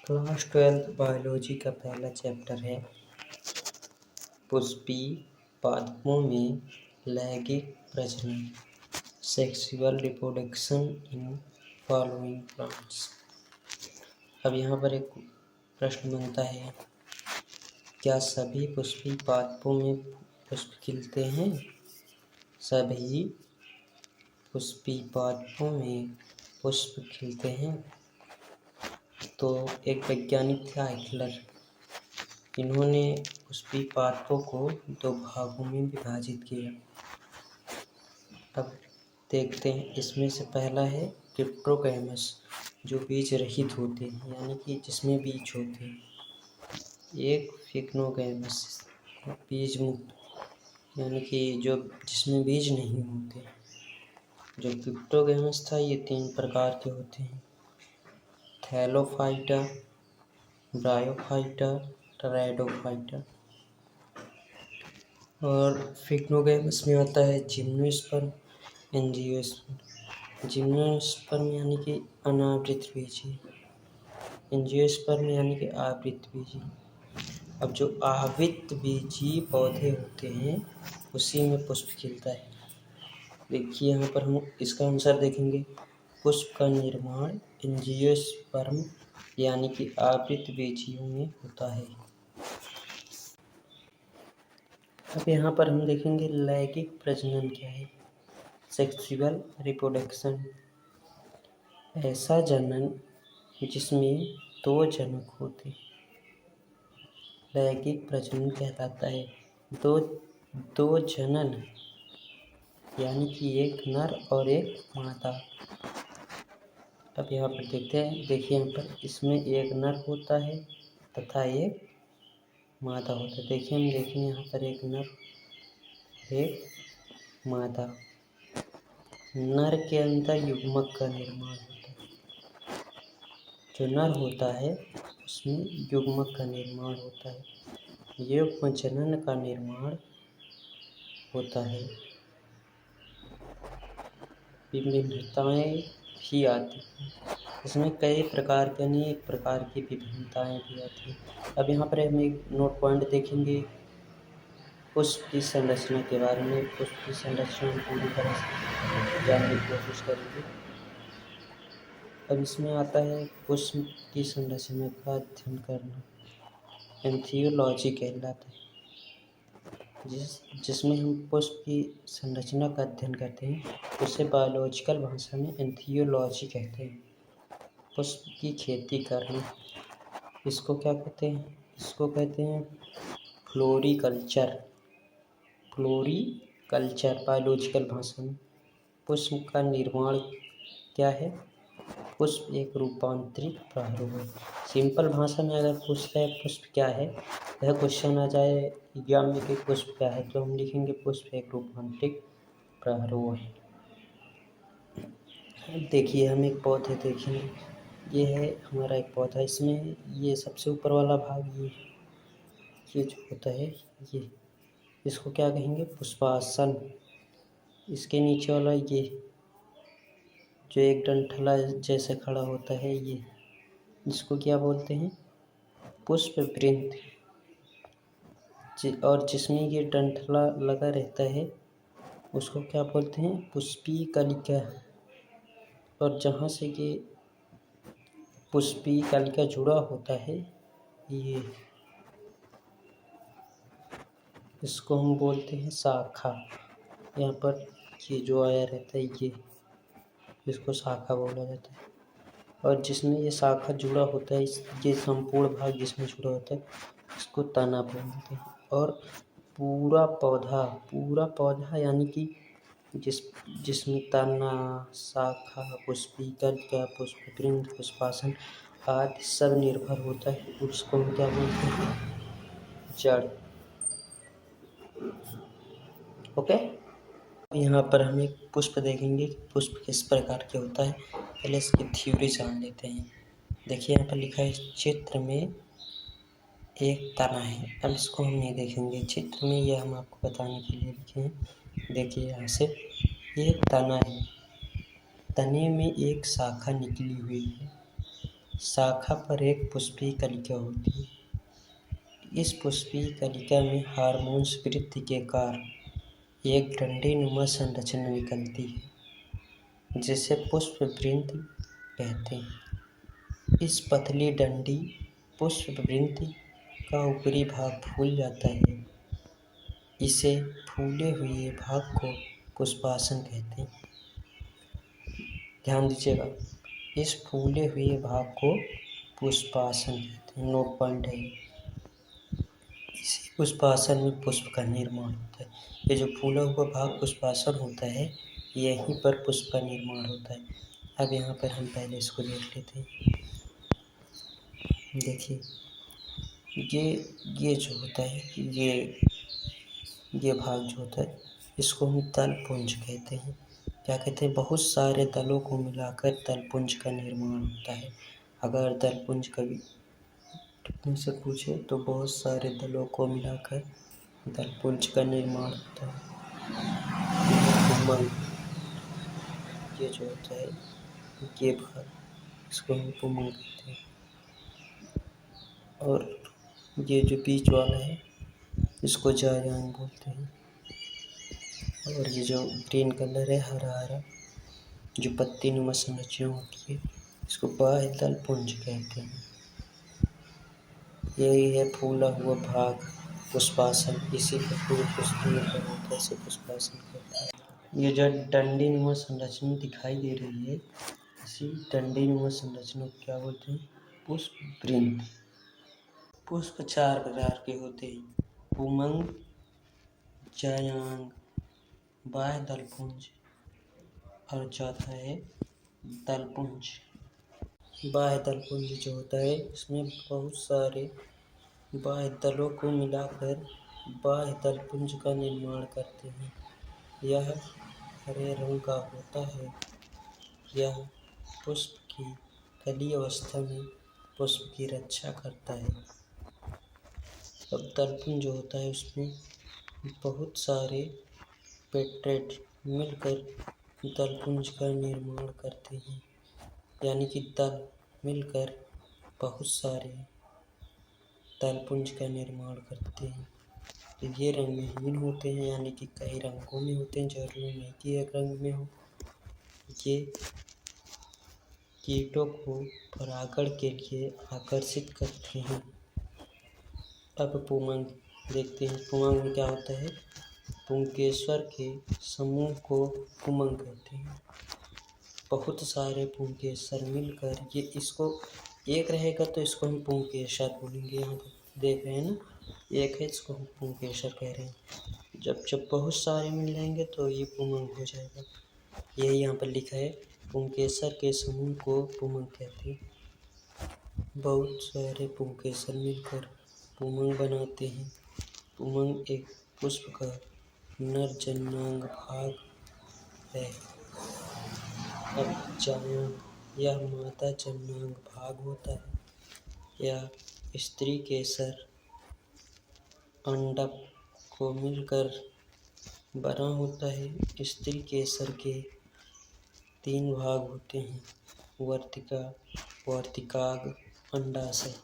Class 12 biology का पहला chapter है पुष्पी पादपों में लैंगिक प्रजनन, sexual reproduction in following plants. अब यहाँ पर एक प्रश्न बनता है, क्या सभी पुष्पी पादपों में पुष्प खिलते हैं? सभी पुष्पी पादपों में पुष्प खिलते हैं। तो एक वैज्ञानिक थे आइटलर, इन्होंने पुष्पी पादपों को दो भागों में विभाजित किया। अब देखते हैं, इसमें से पहला है क्रिप्टोगैमस, जो बीज रहित होते हैं, यानी कि जिसमें बीज होते हैं। एक फिक्नोगैमस, बीज मुक्त, यानी कि जिसमें बीज नहीं होते। जो क्रिप्टोगैमस था, ये 3 प्रकार के होते हैं: थैलोफाइटा, ब्रायोफाइटा, टेराइडोफाइटा। और फिक्नोगैमस में आता है जिम्नोस्पर्म, एंजियोस्पर्म। जिम्नोस्पर्म यानी कि अनावृत बीजी, एंजियोस्पर्म यानी कि आवृत बीजी। अब जो आवृत बीजी पौधे होते हैं, उसी में पुष्प खिलता है। देखिए यहाँ पर हम इसका आंसर देखेंगे। पुष्प का निर्माण एंजियोस्पर्म यानी कि आवृत बीजियों में होता है। अब यहाँ पर हम देखेंगे लैंगिक प्रजनन क्या है। सेक्सुअल रिप्रोडक्शन, ऐसा जनन जिसमें 2 जनक होते, लैंगिक प्रजनन कहलाता है। दो जनन यानी कि एक नर और एक मादा। अब यहाँ पर देखते हैं, देखिए यहाँ पर इसमें एक नर होता है तथा एक मादा होता है। देखिए हम देखेंगे यहाँ पर एक नर, एक मादा। नर के अंदर युग्मक का निर्माण होता है। जो नर होता है उसमें युग्मक का निर्माण होता है, युग्म जनन का निर्माण होता है। विभिन्नताएं भी आती हैं, इसमें कई प्रकार के अनेक प्रकार की विभिन्नताएं भी आती हैं। अब यहाँ पर हम एक नोट पॉइंट देखेंगे पुष्प की संरचना के बारे में। पुष्प की संरचना पूरी तरह से जानने की कोशिश करेंगे। अब इसमें आता है पुष्प की संरचना का अध्ययन करना, एंथियोलॉजी कहलाता है। जिसमें हम पुष्प की संरचना का अध्ययन करते हैं, उसे बायोलॉजिकल भाषा में एंथियोलॉजी कहते हैं। पुष्प की खेती करना, इसको क्या कहते हैं? इसको कहते हैं फ्लोरिकल्चर। फ्लोरिकल्चर बायोलॉजिकल भाषा में। पुष्प का निर्माण क्या है? पुष्प एक रूपांतरित प्रारूप है। सिंपल भाषा में अगर पूछता है पुष्प क्या है, यह क्वेश्चन आ जाए एग्जाम में कि पुष्प क्या है, तो हम लिखेंगे पुष्प एक रूपांतरित प्रारूप है। देखिए हम एक पौधे देखेंगे, ये है हमारा एक पौधा। इसमें ये सबसे ऊपर वाला भाग ये जो होता है, ये इसको क्या कहेंगे? पुष्पासन। इसके नीचे वाला ये जो एक डंठला जैसे खड़ा होता है, ये इसको क्या बोलते हैं? पुष्प वृंत। और जिसमें ये डंठला लगा रहता है उसको क्या बोलते हैं? पुष्पी कलिका। और जहाँ से ये पुष्पी कलिका जुड़ा होता है, ये इसको हम बोलते हैं शाखा। यहाँ पर ये जो आया रहता है, ये इसको शाखा बोला जाता है। और जिसमें ये शाखा जुड़ा होता है, ये संपूर्ण भाग जिसमें जुड़ा होता है, इसको तना बोलते हैं। और पूरा पौधा यानी कि जिसमें तना, शाखा, पुष्पिका, पुष्पवृंत, पुष्पासन आदि सब निर्भर होता है, उसको हम क्या बोलते हैं? जड़। ओके, यहाँ पर हम एक पुष्प देखेंगे, पुष्प किस प्रकार के होता है। पहले इसकी थ्योरी जान लेते हैं। देखिए यहाँ पर लिखा है, चित्र में एक तना है। अब इसको हम नहीं देखेंगे, चित्र में ये हम आपको बताने के लिए लिखे हैं। देखिए यहाँ से ये तना है, तने में एक शाखा निकली हुई है। शाखा पर एक पुष्पीय कलिका होती है। इस पुष्पीय कलिका में हार्मोन्स वृद्धि के कारण एक डंडीनुमा संरचना निकलती है जिसे पुष्पवृंत कहते हैं। इस पतली डंडी पुष्पवृंत का ऊपरी भाग फूल जाता है। इसे फूले हुए भाग को पुष्पासन कहते हैं। ध्यान दीजिएगा, इस फूले हुए भाग को पुष्पासन कहते हैं। नोट पॉइंट है। इसी पुष्पासन में पुष्प का निर्माण होता है। ये जो फूला हुआ भाग पुष्पासन होता है, यहीं पर पुष्प का निर्माण होता है। अब यहाँ पर हम पहले इसको देख लेते हैं। देखिए, ये जो होता है, ये भाग जो होता है, इसको हम दलपुंज कहते हैं। क्या कहते हैं? बहुत सारे दलों को मिलाकर दलपुंज का निर्माण होता है। अगर दलपुंज कभी से पूछे तो बहुत सारे दलों को मिलाकर दलपुंज का निर्माण होता है। पुमंग, ये जो होता है, ये भाग, इसको हम पुमंग कहते हैं। और ये जो बीच वाला है, इसको जायांग बोलते हैं। और ये जो ग्रीन कलर है, हरा हरा, जो पत्ती नुमा संरचना होती है, इसको बाह्य दलपुंज कहते हैं। यही है फूला हुआ भाग पुष्पासन। इसी को पूरे पुष्प में होता है, इसे पुष्पासन कहते हैं। ये जो डंडी नुमा संरचना दिखाई दे रही है, इसी डंडी नुमा संरचना को क्या बोलते हैं? पुष्पवृंत। पुष्प 4 प्रकार के होते हैं: पुमंग, जायांग, बाह्य दलपुंज और चौथा है दलपुंज। बाह्य दलपुंज जो होता है, इसमें बहुत सारे बाह्य दलों को मिलाकर बाह्य दलपुंज का निर्माण करते हैं। यह हरे रंग का होता है। यह पुष्प की कली अवस्था में पुष्प की रक्षा करता है। अब दलपुंज जो होता है, उसमें बहुत सारे पेट्रेट मिलकर दलपुंज का निर्माण करते हैं। यानी कि दल मिलकर बहुत सारे दलपुंज का निर्माण करते हैं। तो ये रंग विहीन होते हैं, यानी कि कई रंगों में होते हैं, जरूरी नहीं कि एक रंग में हो। ये कीटों को परागण के लिए आकर्षित करते हैं। अब पुमंग देखते हैं। पुमंग में क्या होता है? पुंकेसर के समूह को पुमंग कहते हैं। बहुत सारे पुंकेसर मिलकर, ये इसको एक रहेगा तो इसको हम पुंकेसर बोलेंगे। यहाँ पर देख रहे हैं ना, एक है, इसको हम पुंकेसर कह रहे हैं। जब बहुत सारे मिल जाएंगे तो ये पुमंग हो जाएगा। यही यहाँ पर लिखा है, पुंकेसर के समूह को पुमंग कहते हैं। बहुत सारे पुंकेसर मिलकर पुमंग बनाते हैं। पुमंग एक पुष्प का नर जन्नांग भाग है। अब जायांग, यह मादा जन्नांग भाग होता है। यह स्त्री केसर अंडक को मिलकर बना होता है। स्त्री केसर के 3 भाग होते हैं: वर्तिका, वर्तिकाग्र, अंडाशय।